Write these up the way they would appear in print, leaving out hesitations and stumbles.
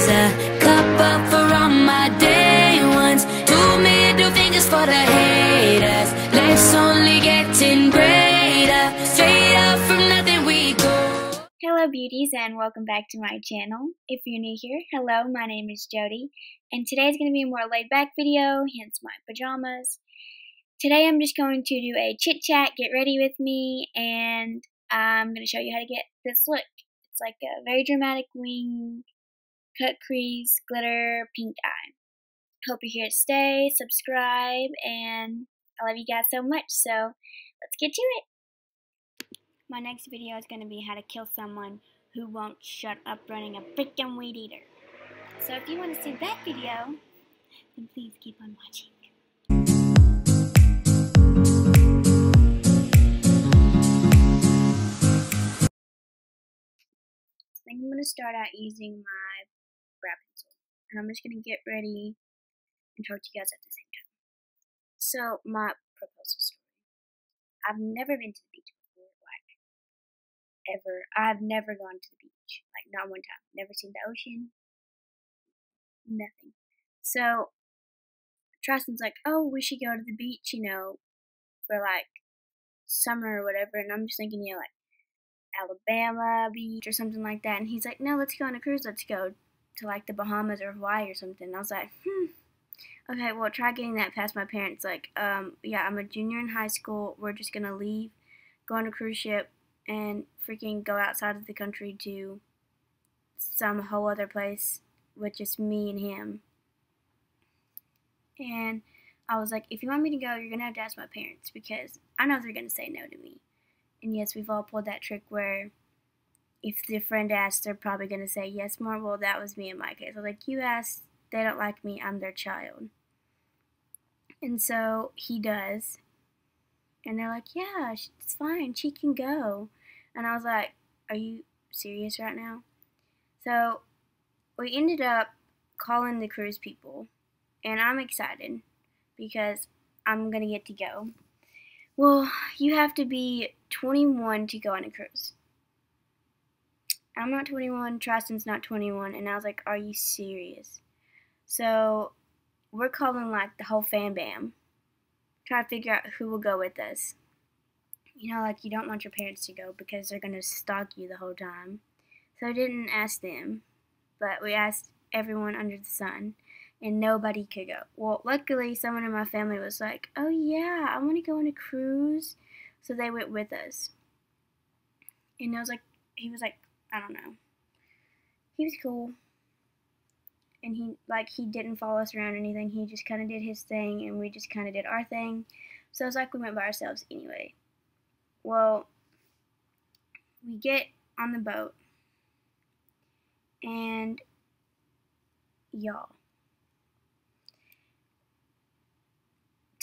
Raise a cup up for all my day ones. 2 middle fingers for the haters. Life's only getting greater. Straight up from nothing we go. Hello beauties, and welcome back to my channel. If you're new here, hello, my name is Jody, and today's going to be a more laid back video, hence my pajamas. Today I'm just going to do a chit chat, get ready with me, and I'm going to show you how to get this look. It's like a very dramatic wing, cut crease, glitter, pink eye. Hope you're here to stay, subscribe, and I love you guys so much, so let's get to it. My next video is going to be how to kill someone who won't shut up running a freaking weed eater. So if you want to see that video, then please keep on watching. I think I'm going to start out using my brow pencil. And I'm just going to get ready and talk to you guys at the same time. So, my proposal story. I've never been to the beach before, like, ever. I've never gone to the beach, like, not one time. Never seen the ocean. Nothing. So, Tristan's like, oh, we should go to the beach, you know, for, like, summer or whatever. And I'm just thinking, you know, like, Alabama beach or something like that, and he's like, no, let's go on a cruise, let's go to like the Bahamas or Hawaii or something. And I was like, okay, well, try getting that past my parents. Like, yeah, I'm a junior in high school, we're just gonna leave, go on a cruise ship, and freaking go outside of the country to some whole other place with just me and him. And I was like, if you want me to go, you're gonna have to ask my parents, because I know they're gonna say no to me. And yes, we've all pulled that trick where if the friend asks, they're probably going to say yes more. Well, that was me in my case. I was like, you asked, they don't like me, I'm their child. And so he does. And they're like, yeah, it's fine, she can go. And I was like, are you serious right now? So we ended up calling the cruise people. And I'm excited because I'm going to get to go. Well, you have to be 21 to go on a cruise. I'm not 21, Tristan's not 21, and I was like, are you serious? So, we're calling like the whole fam bam, trying to figure out who will go with us. You know, like, you don't want your parents to go because they're going to stalk you the whole time. So I didn't ask them, but we asked everyone under the sun, and nobody could go. Well, luckily, someone in my family was like, oh yeah, I want to go on a cruise. So they went with us. And I was like, he was like, I don't know. He was cool. And he didn't follow us around or anything. He just kind of did his thing, and we just kind of did our thing. So it was like we went by ourselves anyway. Well, we get on the boat, and y'all,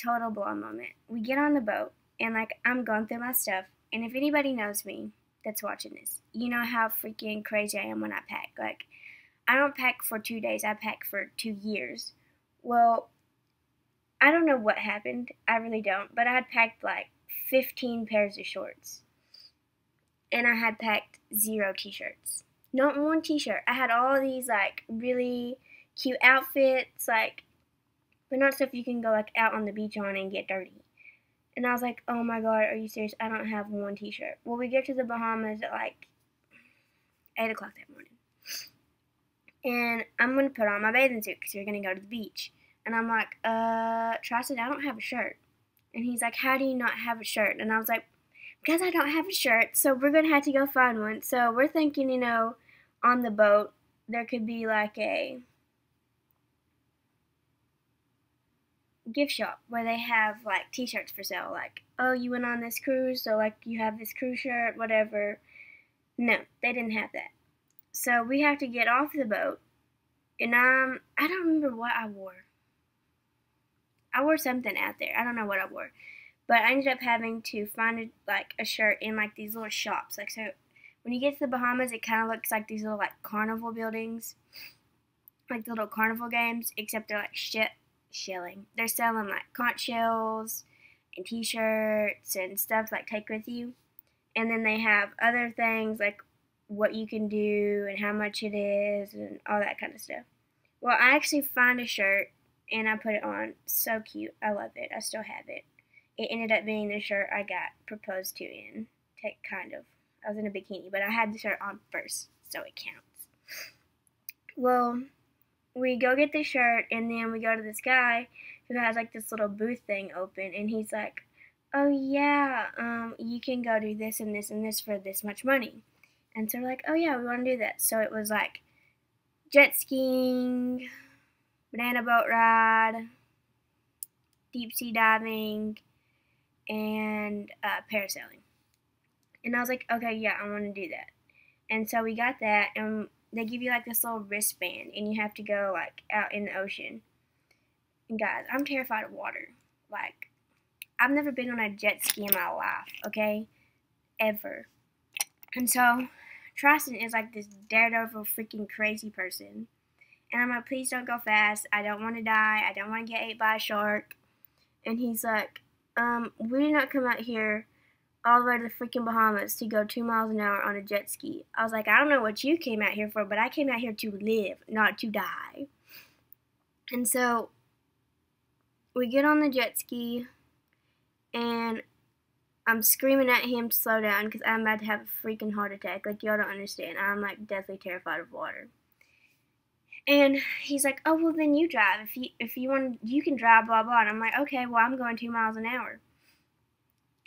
total blow moment. We get on the boat, and like, I'm going through my stuff, and if anybody knows me that's watching this, you know how freaking crazy I am when I pack. Like, I don't pack for 2 days, I pack for 2 years. Well, I don't know what happened, I really don't, but I had packed like 15 pairs of shorts, and I had packed 0 t-shirts. Not one t-shirt. I had all these like really cute outfits, like, but not stuff you can go like out on the beach on and get dirty. And I was like, oh my god, are you serious? I don't have one t-shirt. Well, we get to the Bahamas at like 8 o'clock that morning. And I'm going to put on my bathing suit because we're going to go to the beach. And I'm like, Tristan, I don't have a shirt. And he's like, how do you not have a shirt? And I was like, because I don't have a shirt, so we're going to have to go find one. So we're thinking, you know, on the boat, there could be like a gift shop where they have like t-shirts for sale, like, oh, you went on this cruise, so like you have this cruise shirt, whatever. No, they didn't have that. So we have to get off the boat, and I don't remember what I wore. I wore something out there. I don't know what I wore, but I ended up having to find like a shirt in like these little shops. Like, so when you get to the Bahamas, it kind of looks like these little like carnival buildings, like the little carnival games, except they're like shelling. They're selling like conch shells and t-shirts and stuff like take with you. And then they have other things like what you can do and how much it is and all that kind of stuff. Well, I actually found a shirt and I put it on. So cute. I love it. I still have it. It ended up being the shirt I got proposed to in. Kind of. I was in a bikini, but I had the shirt on first, so it counts. Well, we go get the shirt, and then we go to this guy who has like this little booth thing open, and he's like, oh yeah, you can go do this and this and this for this much money. And so we're like, oh yeah, we want to do that. So it was like jet skiing, banana boat ride, deep sea diving, and parasailing. And I was like, okay, yeah, I want to do that. And so we got that, and they give you like this little wristband, and you have to go like out in the ocean. And guys, I'm terrified of water. Like, I've never been on a jet ski in my life, okay? Ever. And so Tristan is like this daredevil freaking crazy person. And I'm like, please don't go fast. I don't want to die. I don't want to get ate by a shark. And he's like, we did not come out here all the way to the freaking Bahamas to go 2 miles an hour on a jet ski. I was like, I don't know what you came out here for, but I came out here to live, not to die. And so we get on the jet ski, and I'm screaming at him to slow down because I'm about to have a freaking heart attack. Like, y'all don't understand. I'm like deathly terrified of water. And he's like, oh, well, then you drive. If you want, you can drive, blah, blah. And I'm like, okay, well, I'm going 2 miles an hour.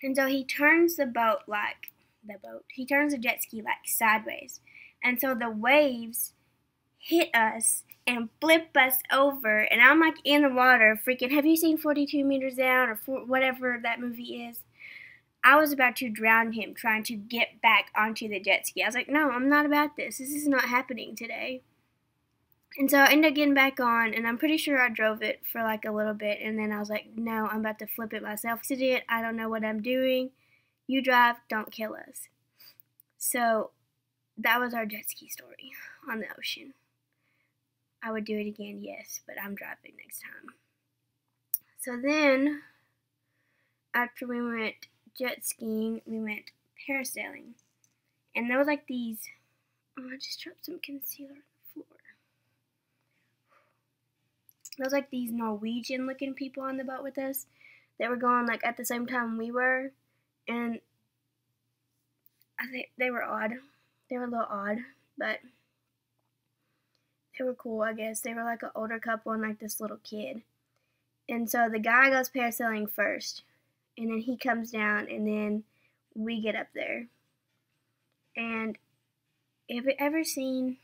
And so he turns he turns the jet ski like sideways. And so the waves hit us and flip us over. And I'm like in the water freaking, have you seen 42 Meters Down or whatever that movie is? I was about to drown him trying to get back onto the jet ski. I was like, no, I'm not about this. This is not happening today. And so I ended up getting back on, and I'm pretty sure I drove it for like a little bit, and then I was like, no, I'm about to flip it myself. Idiot, I don't know what I'm doing. You drive, don't kill us. So that was our jet ski story on the ocean. I would do it again, yes, but I'm driving next time. So then, after we went jet skiing, we went parasailing. And there was like these, I just dropped some concealer on the floor. There was like these Norwegian looking people on the boat with us. They were going like at the same time we were, and I think they were odd. They were a little odd, but they were cool, I guess. They were like an older couple and like this little kid. And so the guy goes parasailing first, and then he comes down, and then we get up there. And have you ever seen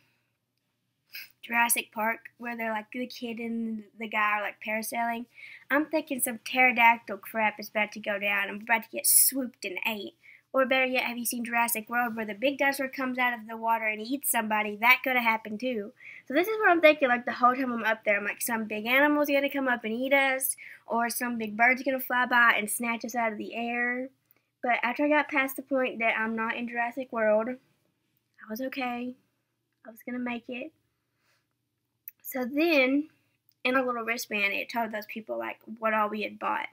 Jurassic Park where they're like the kid and the guy are like parasailing? I'm thinking some pterodactyl crap is about to go down and we're about to get swooped and ate. Or better yet, have you seen Jurassic World where the big dinosaur comes out of the water and eats somebody? That could have happened too. So this is what I'm thinking like the whole time I'm up there. I'm like, some big animal's going to come up and eat us, or some big bird's going to fly by and snatch us out of the air. But after I got past the point that I'm not in Jurassic World, I was okay. I was going to make it. So then, in our little wristband, it told those people like what all we had bought.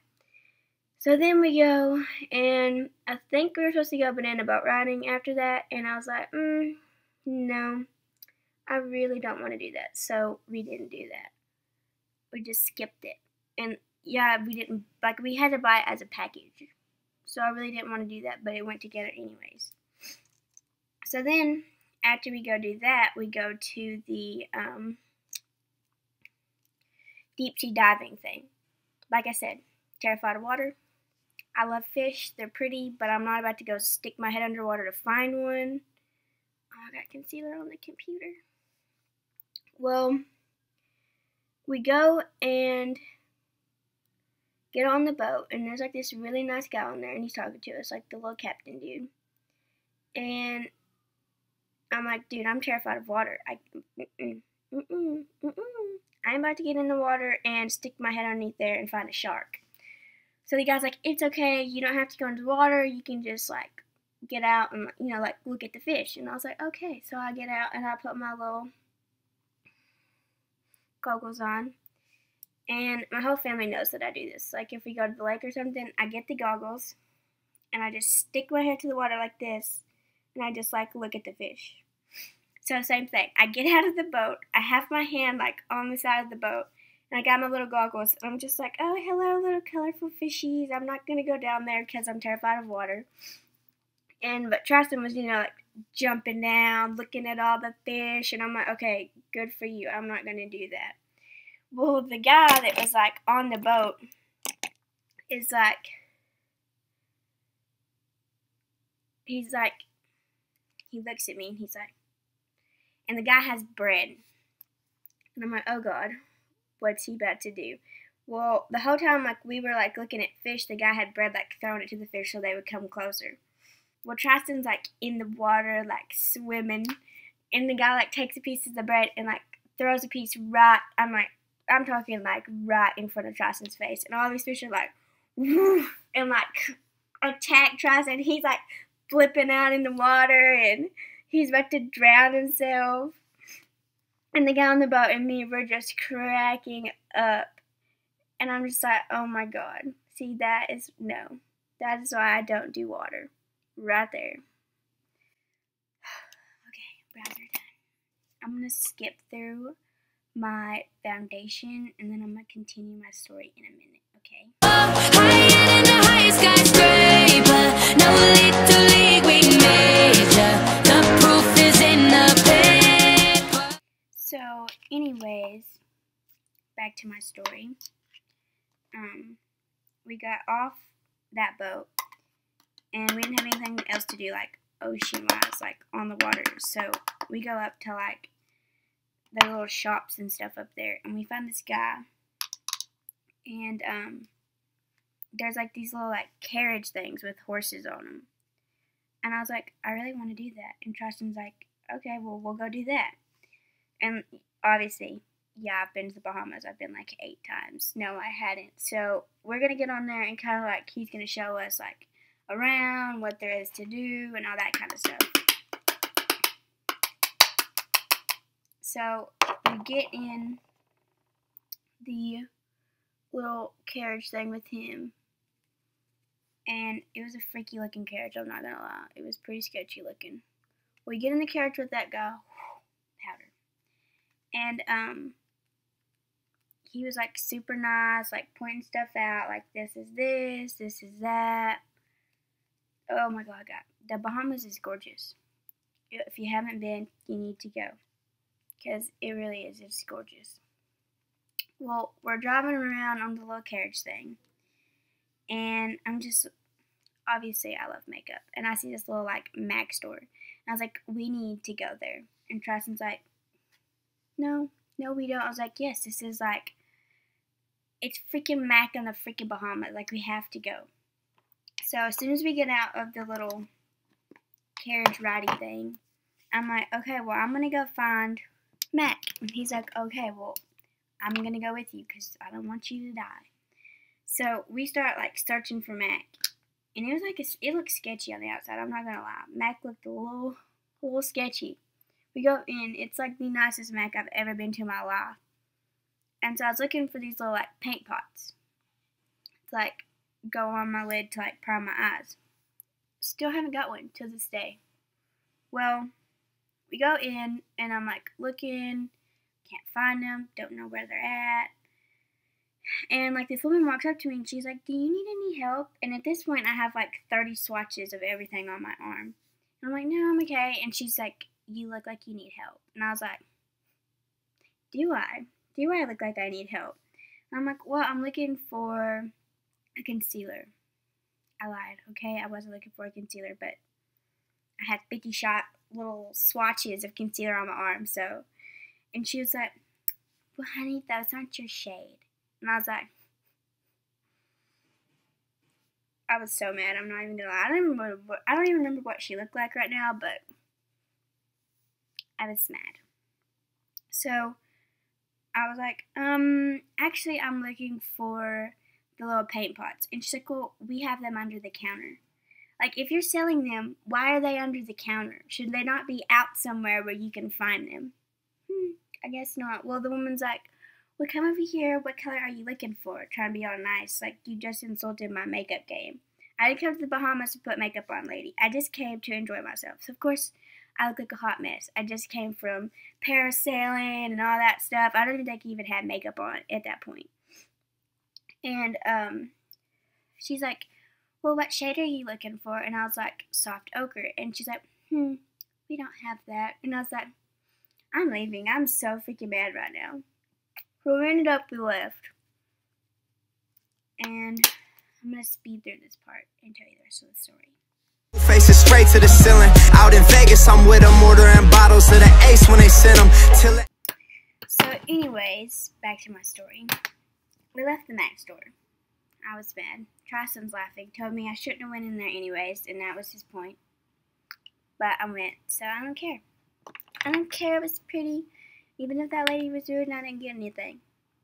So then we go, and I think we were supposed to go banana boat riding after that, and I was like, no, I really don't want to do that. So we didn't do that. We just skipped it. And yeah, we didn't, like, we had to buy it as a package. So I really didn't want to do that, but it went together anyways. So then, after we go do that, we go to the deep sea diving thing. Like I said, terrified of water. I love fish. They're pretty, but I'm not about to go stick my head underwater to find one. Oh, I got concealer on the computer. Well, we go and get on the boat, and there's like this really nice guy on there, and he's talking to us, like the little captain dude. And I'm like, dude, I'm terrified of water. I'm about to get in the water and stick my head underneath there and find a shark. So the guy's like, it's okay, you don't have to go into the water, you can just like get out and, you know, like look at the fish. And I was like, okay. So I get out and I put my little goggles on. And my whole family knows that I do this. Like if we go to the lake or something, I get the goggles and I just stick my head to the water like this. and I just like look at the fish. So same thing. I get out of the boat. I have my hand like on the side of the boat, and I got my little goggles. And I'm just like, oh, hello, little colorful fishies. I'm not gonna go down there because I'm terrified of water. But Tristan was, like jumping down, looking at all the fish, and I'm like, okay, good for you. I'm not gonna do that. Well, the guy that was like on the boat is like, he looks at me and he's like, and the guy has bread. And I'm like, oh God, what's he about to do? Well, the whole time, like, we were, like, looking at fish, the guy had bread, like, throwing it to the fish so they would come closer. Well, Tristan's, like, in the water, like, swimming. And the guy, like, takes a piece of the bread and, like, throws a piece right, I'm talking, like, right in front of Tristan's face. And all these fish are, like, woof, and, like, attack Tristan. He's, like, flipping out in the water, and he's about to drown himself. And the guy on the boat and me were just cracking up. And I'm just like, oh my God. See, that is why I don't do water. Right there. Okay, brows are done. I'm going to skip through my foundation, and then I'm going to continue my story in a minute, okay? Higher than the highest skyscraper, no little league we major. The proof is in the paper. So, anyways, back to my story. We got off that boat, and we didn't have anything else to do, like, ocean-wise, like, on the water. So, we go up to, like, the little shops and stuff up there, and we find this guy, and, there's, like, these little, like, carriage things with horses on them. And I was like, I really want to do that. And Tristan's like, okay, well, we'll go do that. And obviously, yeah, I've been to the Bahamas. I've been like 8 times. No, I hadn't. So we're going to get on there and kind of like, he's going to show us like around what there is to do and all that kind of stuff. So we get in the little carriage thing with him. And it was a freaky looking carriage, I'm not going to lie. It was pretty sketchy looking. We get in the carriage with that guy. Powder. And, he was, like, super nice, like, pointing stuff out, like, this is this, this is that. Oh, my God, God. The Bahamas is gorgeous. If you haven't been, you need to go. Because it really is. It's gorgeous. Well, we're driving around on the little carriage thing. And I'm just, obviously, I love makeup. And I see this little, like, MAC store. And I was like, we need to go there. And Tristan's like, no, we don't. I was like, yes, this is, like, it's freaking MAC on the freaking Bahamas. Like, we have to go. So, as soon as we get out of the little carriage riding thing, I'm like, okay, well, I'm going to go find MAC. And he's like, okay, well, I'm going to go with you because I don't want you to die. So, we start, like, searching for MAC. And it was like, it looked sketchy on the outside. I'm not going to lie. MAC looked a little sketchy. We go in. It's, like, the nicest MAC I've ever been to in my life. And so I was looking for these little, like, paint pots to, like, go on my lid to, like, prime my eyes. Still haven't got one to this day. Well, we go in, and I'm, like, looking, can't find them, don't know where they're at. And, like, this woman walks up to me, and she's like, do you need any help? And at this point, I have, like, 30 swatches of everything on my arm. And I'm like, no, I'm okay. And she's like, you look like you need help. And I was like, do I? Do I look like I need help? And I'm like, well, I'm looking for a concealer. I lied, okay? I wasn't looking for a concealer, but I had 50 shot little swatches of concealer on my arm, so. And she was like, well, honey, those aren't your shade. And I was like, I was so mad. I'm not even gonna lie. I don't even remember what she looked like right now, but I was mad. So I was like, actually, I'm looking for the little paint pots. And she's like, well, we have them under the counter. Like, if you're selling them, why are they under the counter? Should they not be out somewhere where you can find them? I guess not. Well, the woman's like, well, come over here. What color are you looking for? Trying to be all nice. Like, you just insulted my makeup game. I didn't come to the Bahamas to put makeup on, lady. I just came to enjoy myself. So, of course, I look like a hot mess. I just came from parasailing and all that stuff. I don't even think I even had makeup on at that point. And she's like, well, what shade are you looking for? And I was like, soft ochre. And she's like, we don't have that. And I was like, I'm leaving. I'm so freaking mad right now. So we left. And I'm going to speed through this part and tell you the rest of the story. Faces straight to the ceiling. Out in Vegas, I'm with them, ordering bottles of the Ace when they send them. So anyways, back to my story. We left the Mac store. I was mad. Trison's laughing. Told me I shouldn't have went in there anyways, and that was his point. But I went, so I don't care. I don't care if it's pretty. Even if that lady was rude and I didn't get anything.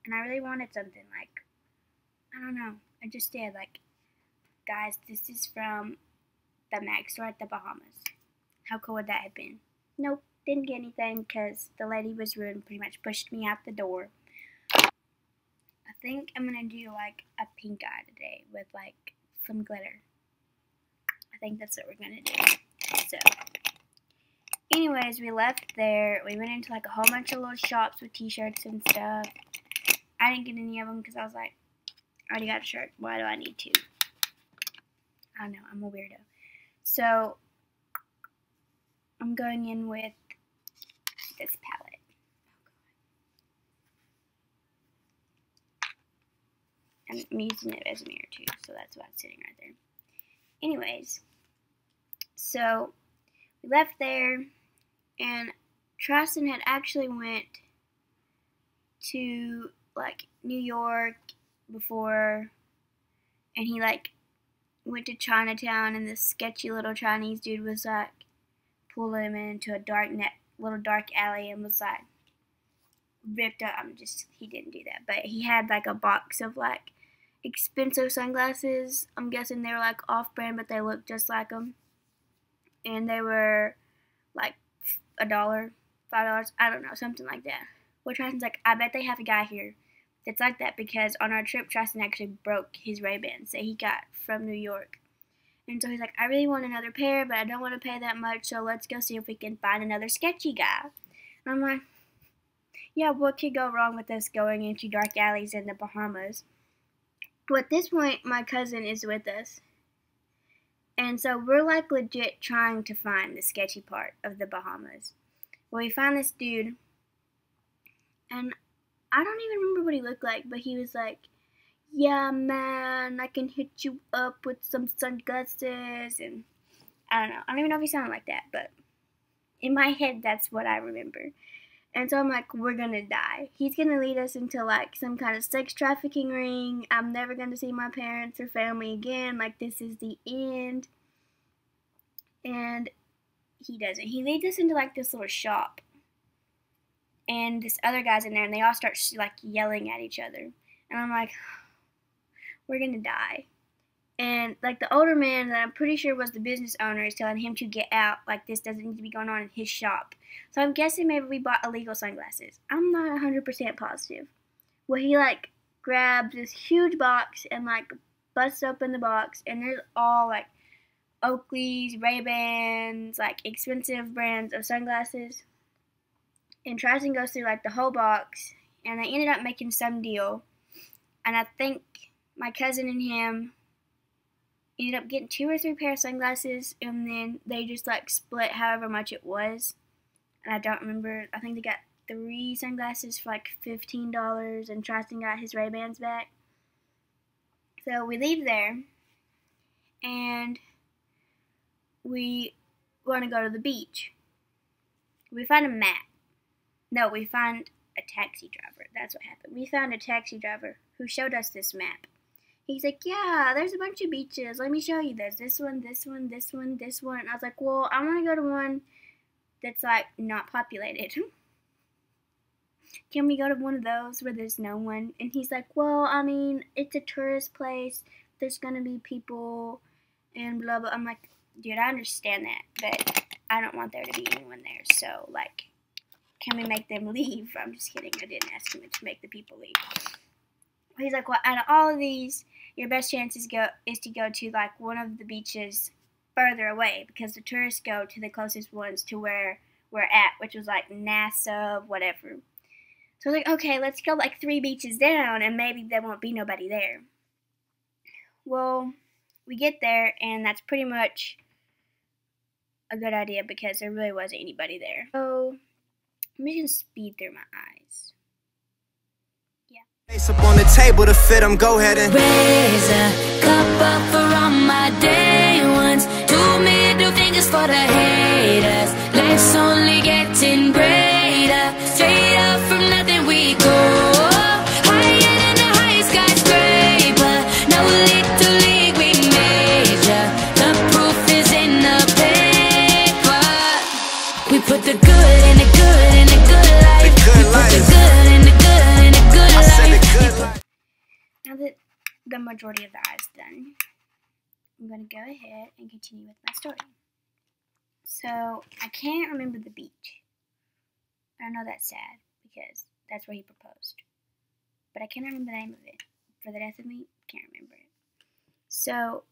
And I really wanted something, like, I don't know. I just did, like, guys, this is from the Mac store at the Bahamas. How cool would that have been? Nope, didn't get anything because the lady was rude and pretty much pushed me out the door. I think I'm going to do, like, a pink eye today with, like, some glitter. I think that's what we're going to do. So, anyways, we left there. We went into, like, a whole bunch of little shops with t-shirts and stuff. I didn't get any of them because I was like, I already got a shirt. Why do I need to? I don't know. I'm a weirdo. So, I'm going in with this palette. And I'm using it as a mirror too, so that's why it's sitting right there. Anyways, so we left there, and Tristen had actually went to, like, New York before, and he, like, went to Chinatown, and this sketchy little Chinese dude was, like, pulling him into a little dark alley and was, like, ripped up. He didn't do that, but he had, like, a box of, like, expensive sunglasses. I'm guessing they were, like, off-brand, but they looked just like them, and they were, like, $1, $5, I don't know, something like that. Well, Trison's like, I bet they have a guy here that's like that, because on our trip, Tristen actually broke his Ray-Bans that he got from New York. And so he's like, I really want another pair, but I don't want to pay that much, so let's go see if we can find another sketchy guy. And I'm like, yeah, what could go wrong with us going into dark alleys in the Bahamas? Well, at this point, my cousin is with us. And so we're, like, legit trying to find the sketchy part of the Bahamas. Well, we find this dude, and I don't even remember what he looked like, but he was like, yeah, man, I can hit you up with some sunglasses, and I don't know. I don't even know if he sounded like that, but in my head, that's what I remember. And so I'm like, we're gonna die. He's gonna lead us into, like, some kind of sex trafficking ring. I'm never gonna see my parents or family again. Like, this is the end. And he doesn't. He leads us into, like, this little shop. And this other guy's in there, and they all start, like, yelling at each other. And I'm like, we're gonna die. And, like, the older man that I'm pretty sure was the business owner is telling him to get out. Like, this doesn't need to be going on in his shop. So I'm guessing maybe we bought illegal sunglasses. I'm not 100% positive. Well, he, like, grabs this huge box and, like, busts open the box. And there's all, like, Oakley's, Ray-Bans, like, expensive brands of sunglasses. And Tristen goes through, like, the whole box. And they ended up making some deal. And I think my cousin and him ended up getting 2 or 3 pair of sunglasses, and then they just, like, split however much it was. And I don't remember. I think they got 3 sunglasses for, like, $15, and Tristen got his Ray-Bans back. So we leave there, and we want to go to the beach. We find a map. No, we find a taxi driver. That's what happened. We found a taxi driver who showed us this map. He's like, yeah, there's a bunch of beaches. Let me show you. There's this one, this one, this one, this one. And I was like, well, I want to go to one that's, like, not populated. Can we go to one of those where there's no one? And he's like, well, I mean, it's a tourist place. There's going to be people and blah, blah. I'm like, dude, I understand that, but I don't want there to be anyone there. So, like, can we make them leave? I'm just kidding. I didn't ask him to make the people leave. He's like, well, out of all of these, your best chance is to go to like one of the beaches further away, because the tourists go to the closest ones to where we're at, which was like Nassau, whatever. So I was like, okay, let's go like 3 beaches down, and maybe there won't be nobody there. Well, we get there, and that's pretty much a good idea because there really wasn't anybody there. So I'm just gonna speed through my eyes. Face up on the table to fit them, go ahead and raise a cup up for all my day ones. 2 middle fingers for the haters. Life's only getting greater. Straight up from nothing we go. Higher than the highest skyscraper. No little league we major. The proof is in the paper. We put the good in the good in the good life. The good We life. put the good in the good in the good I life. said the good life. Now that the majority of the eye's done, I'm going to go ahead and continue with my story. So, I can't remember the beach. I know that's sad, because that's where he proposed. But I cannot remember the name of it. For the death of me, can't remember it. So,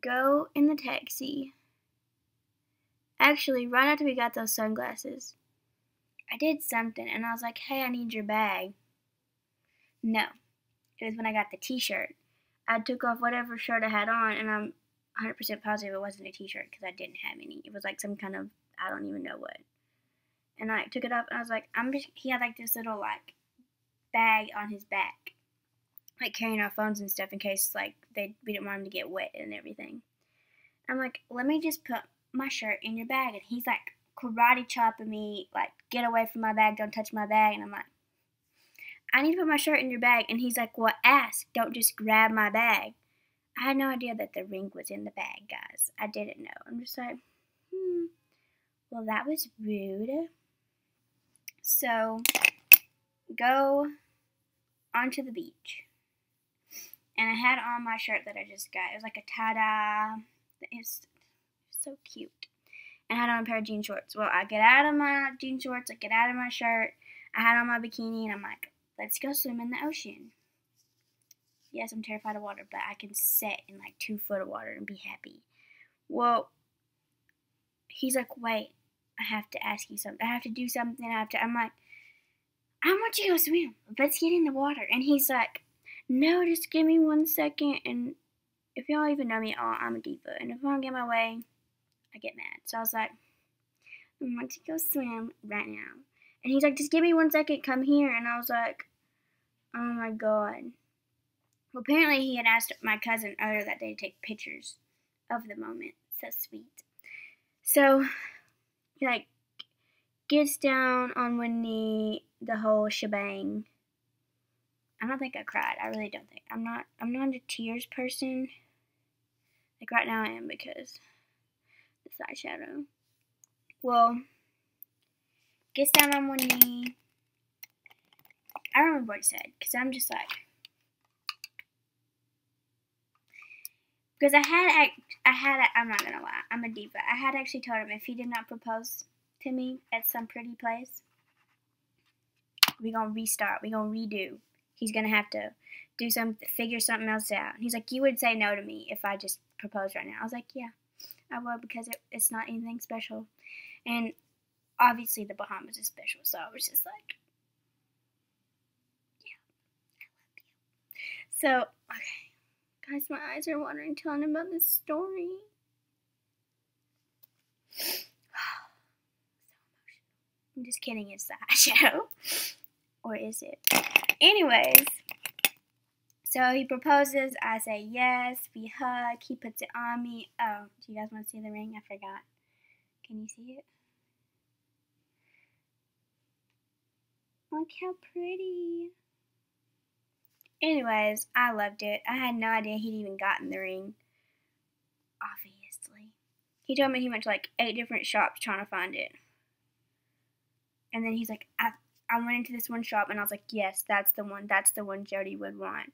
go in the taxi. Actually, right after we got those sunglasses, I did something, and I was like, hey, I need your bag. No. It was when I got the t-shirt. I took off whatever shirt I had on, and I'm 100% positive it wasn't a t-shirt because I didn't have any. It was like some kind of, I don't even know what. And I took it off, and I was like, he had like this little like bag on his back, like carrying our phones and stuff in case like we didn't want him to get wet and everything. I'm like, let me just put my shirt in your bag. And he's like karate chopping me, like, get away from my bag, don't touch my bag. And I'm like, I need to put my shirt in your bag. And he's like, well, ask, don't just grab my bag. I had no idea that the ring was in the bag, guys. I didn't know. I'm just like, well, that was rude. So, go onto the beach. And I had on my shirt that I just got. It was like a tie-dye. It's so cute. And I had on a pair of jean shorts. Well, I get out of my jean shorts, I get out of my shirt, I had on my bikini, and I'm like, let's go swim in the ocean. Yes, I'm terrified of water, but I can sit in like 2 foot of water and be happy. Well, he's like, wait, I have to ask you something. I have to do something. I'm like, I want you to go swim. Let's get in the water. And he's like, no, just give me 1 second. And if y'all even know me at all, I'm a diva. And if I don't get my way, I get mad. So I was like, I want to go swim right now. And he's like, just give me 1 second, come here. And I was like, oh my god. Well, apparently he had asked my cousin earlier that day to take pictures of the moment. So sweet. So, he like gets down on one knee, the whole shebang. I don't think I cried. I really don't think. I'm not a tears person. Like right now I am because this eyeshadow. Well, gets down on one knee. I don't remember what he said because I'm just like, because I'm not gonna lie, I'm a diva. I had actually told him if he did not propose to me at some pretty place, we gonna restart, we gonna redo. He's gonna have to do something, figure something else out. And he's like, you would say no to me if I just proposed right now. I was like, yeah, I would, because it's not anything special. And obviously the Bahamas is special, so I was just like, yeah, I love you. So, okay. Guys, my eyes are watering telling about this story. So emotional. I'm just kidding, it's the eyeshadow. Or is it? Anyways, so he proposes, I say yes, we hug, he puts it on me. Oh, do you guys want to see the ring? I forgot. Can you see it? Look how pretty. Anyways, I loved it. I had no idea he'd even gotten the ring. Obviously. He told me he went to like 8 different shops trying to find it. And then he's like, I went into this one shop and I was like, yes, that's the one Jody would want.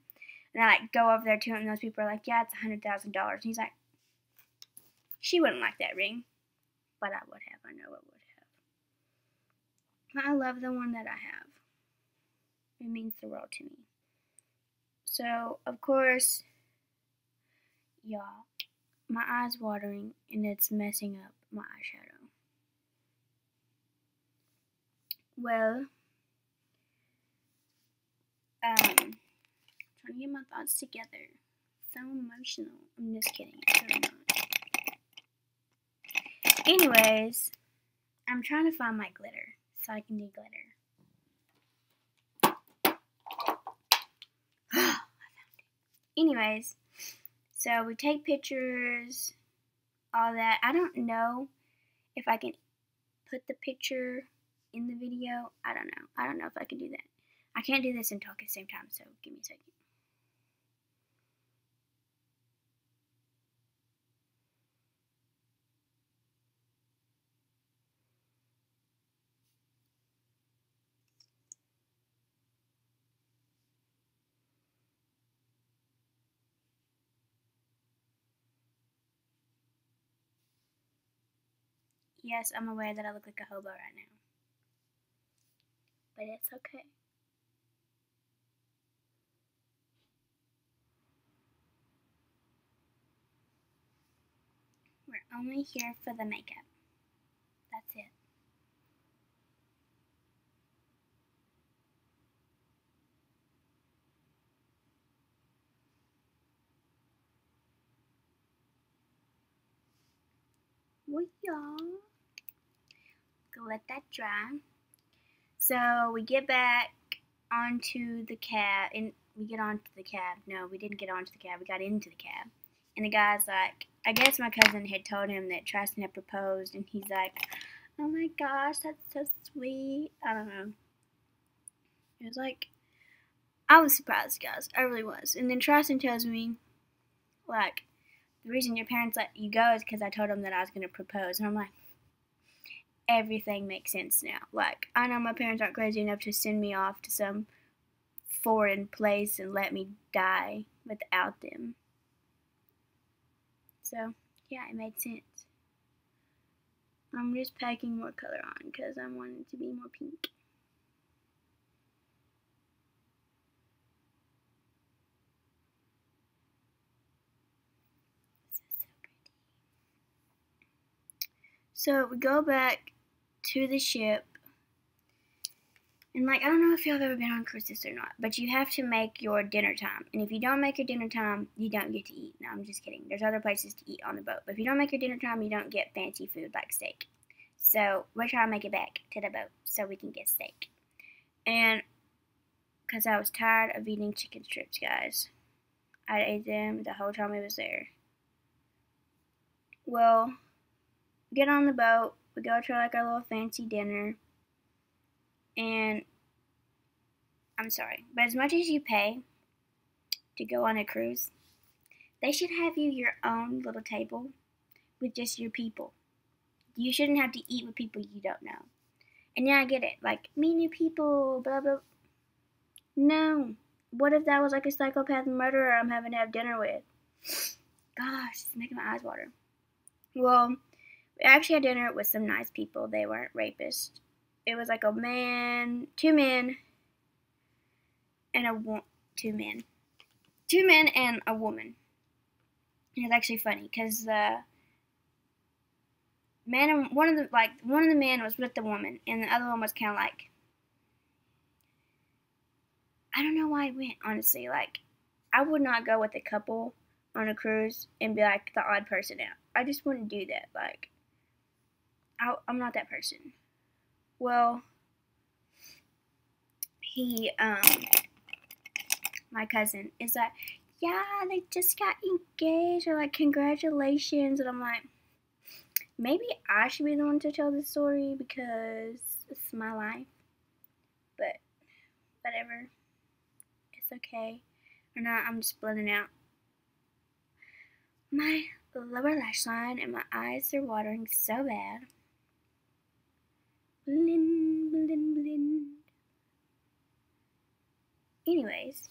And I like go over there to him and those people are like, yeah, it's $100,000. And he's like, she wouldn't like that ring. But I would have, I know I would have. I love the one that I have. It means the world to me. So, of course, y'all, my eye's watering and it's messing up my eyeshadow. Well, trying to get my thoughts together. So emotional. I'm just kidding. It's really not. Anyways, I'm trying to find my glitter so I can do glitter. I found it. Anyways, so we take pictures, all that. I don't know if I can put the picture in the video. I don't know. I don't know if I can do that. I can't do this and talk at the same time, so give me a second. Yes, I'm aware that I look like a hobo right now. But it's okay. We're only here for the makeup. That's it. Well, y'all, go let that dry. So we get back onto the cab, and we get onto the cab. No, we didn't get onto the cab. We got into the cab. And the guy's like, I guess my cousin had told him that Tristan had proposed, and he's like, oh my gosh, that's so sweet. I don't know. It was like, I was surprised, guys. I really was. And then Tristan tells me, like, the reason your parents let you go is because I told them that I was going to propose. And I'm like, everything makes sense now. Like, I know my parents aren't crazy enough to send me off to some foreign place and let me die without them. So, yeah, it made sense. I'm just packing more color on because I want it to be more pink. So pretty. So, we go back to the ship. And, like, I don't know if y'all have ever been on cruises or not, but you have to make your dinner time. And if you don't make your dinner time, you don't get to eat. No, I'm just kidding. There's other places to eat on the boat. But if you don't make your dinner time, you don't get fancy food like steak. So we're trying to make it back to the boat so we can get steak. And because I was tired of eating chicken strips, guys. I ate them the whole time we was there. Well, we get on the boat. We go to, like, our little fancy dinner. And I'm sorry, but as much as you pay to go on a cruise, they should have you your own little table with just your people. You shouldn't have to eat with people you don't know. And yeah, I get it. Like, meet new people, blah, blah. No. What if that was like a psychopath murderer I'm having to have dinner with? Gosh, it's making my eyes water. Well, we actually had dinner with some nice people. They weren't rapists. It was like two men, and two men and a woman. And it's actually funny because the man and one of the men was with the woman, and the other one was kind of like, I don't know why I went, honestly. Like, I would not go with a couple on a cruise and be like the odd person out. I just wouldn't do that. Like, I'm not that person. Well, my cousin is like, yeah, they just got engaged, or like, congratulations. And I'm like, maybe I should be the one to tell the story because it's my life. But whatever, it's okay. Or not, I'm just blending out my lower lash line, and my eyes are watering so bad. Blend, blend, blend. Anyways,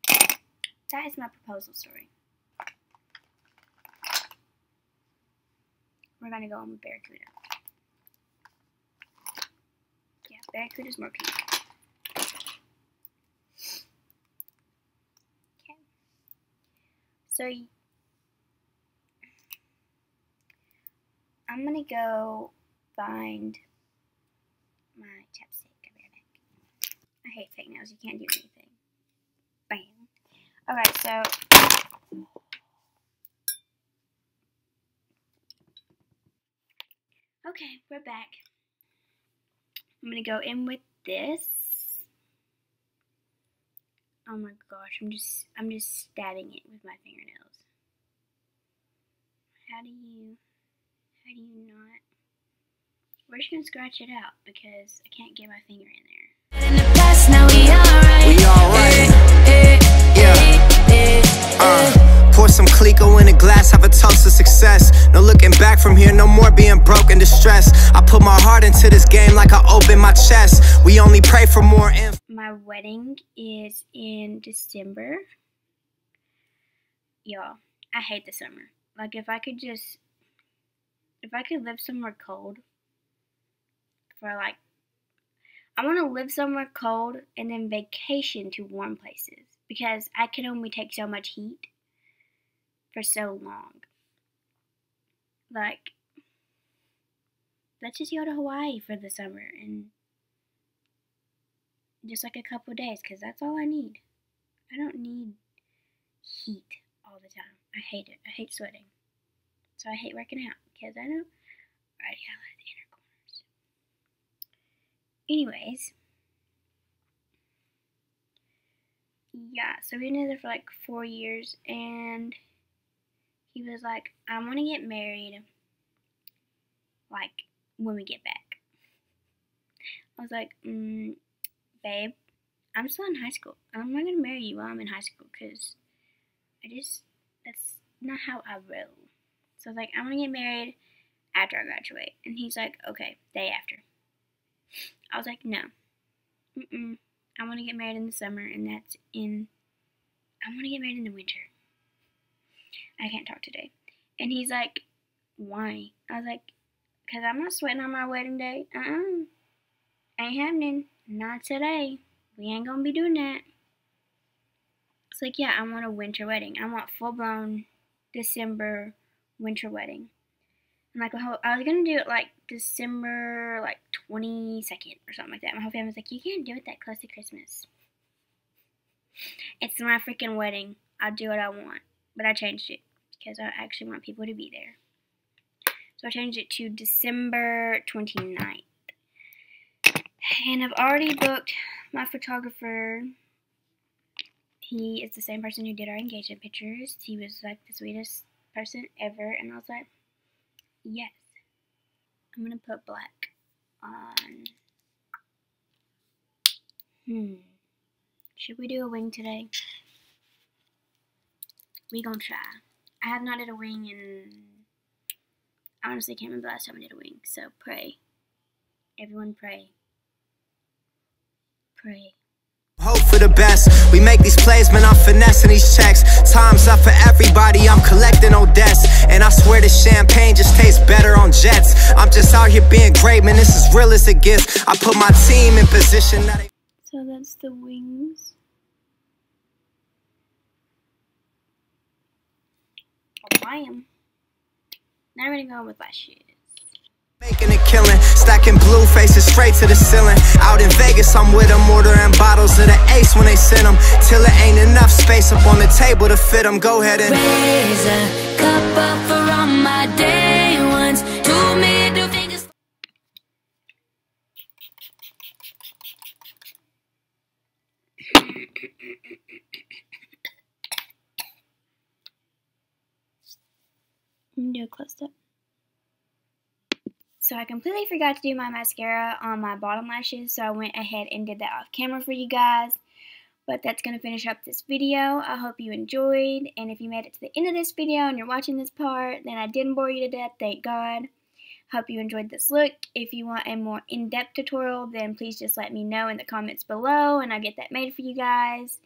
that is my proposal story. We're gonna go on with Barracuda. Yeah, Barracuda's more pink. So I'm gonna go find my chapstick. I'll be right back. I hate fake nails. You can't do anything. Bam. Alright, so okay, we're back. I'm gonna go in with this. Oh my gosh, I'm just stabbing it with my fingernails. How do you not? We're just gonna scratch it out because I can't get my finger in there. In the past, now we alright. We alright. Yeah. Pour some Clico in a glass, have a toast to success. No looking back from here, no more being broke and distressed. I put my heart into this game like I open my chest. We only pray for more info. My wedding is in December. Y'all, I hate the summer. Like, if I could live somewhere cold for like, I want to live somewhere cold and then vacation to warm places because I can only take so much heat for so long. Like, let's just go to Hawaii for the summer and just like a couple days, because that's all I need. I don't need heat all the time. I hate it. I hate sweating. So I hate working out because I know I already have like the inner corners. Anyways, yeah, so we've been together for like 4 years, and he was like, I want to get married like when we get back. I was like, babe, I'm still in high school. I'm not going to marry you while I'm in high school because that's not how I roll. So I was like, I want to get married after I graduate. And he's like, okay, day after. I was like, no. I want to get married in the summer, and I want to get married in the winter. I can't talk today. And he's like, why? I was like, because I'm not sweating on my wedding day. Ain't happening. Not today. We ain't gonna be doing that. It's like, yeah, I want a winter wedding. I want full-blown December winter wedding. And like, I was gonna do it like December like 22nd or something like that. My whole family was like, you can't do it that close to Christmas. It's my freaking wedding. I'll do what I want. But I changed it because I actually want people to be there. So I changed it to December 29th. And I've already booked my photographer. He is the same person who did our engagement pictures. He was like the sweetest person ever. And I was like, yes. I'm going to put black on. Should we do a wing today? We gonna try. I have not did a wing in, I honestly can't remember the last time I did a wing. So pray. Everyone pray. Pray. Hope for the best. We make these plays, man, I'm finessing these checks. Time's up for everybody, I'm collecting Odets. And I swear this champagne just tastes better on jets. I'm just out here being great, man, this is real as it gets. I put my team in position that they... So that's the wings. Oh, I am. Now we're gonna go with lashes. Making a killing, stacking blue faces straight to the ceiling. Out in Vegas, I'm with them, ordering bottles of the Ace when they send them. Till it ain't enough space up on the table to fit them. Go ahead and raise a cup up for all my day ones. 2 middle fingers. I'm gonna do a close up. So I completely forgot to do my mascara on my bottom lashes, so I went ahead and did that off camera for you guys. But that's going to finish up this video. I hope you enjoyed, and if you made it to the end of this video and you're watching this part, then I didn't bore you to death, thank God. Hope you enjoyed this look. If you want a more in-depth tutorial, then please just let me know in the comments below, and I'll get that made for you guys.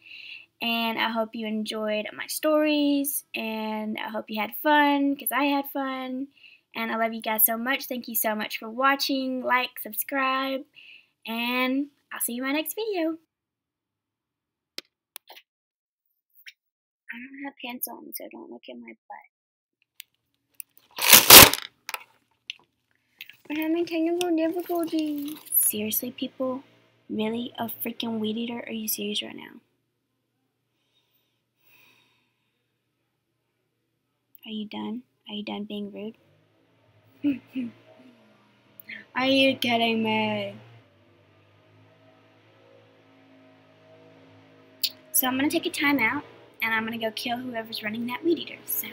And I hope you enjoyed my stories, and I hope you had fun, because I had fun. And I love you guys so much. Thank you so much for watching. Like, subscribe, and I'll see you in my next video. I don't have pants on, so don't look at my butt. We're having technical difficulties. Seriously, people? Really? A freaking weed eater? Are you serious right now? Are you done? Are you done being rude? Are you kidding me? So I'm gonna take a time out, and I'm gonna go kill whoever's running that weed eater. So.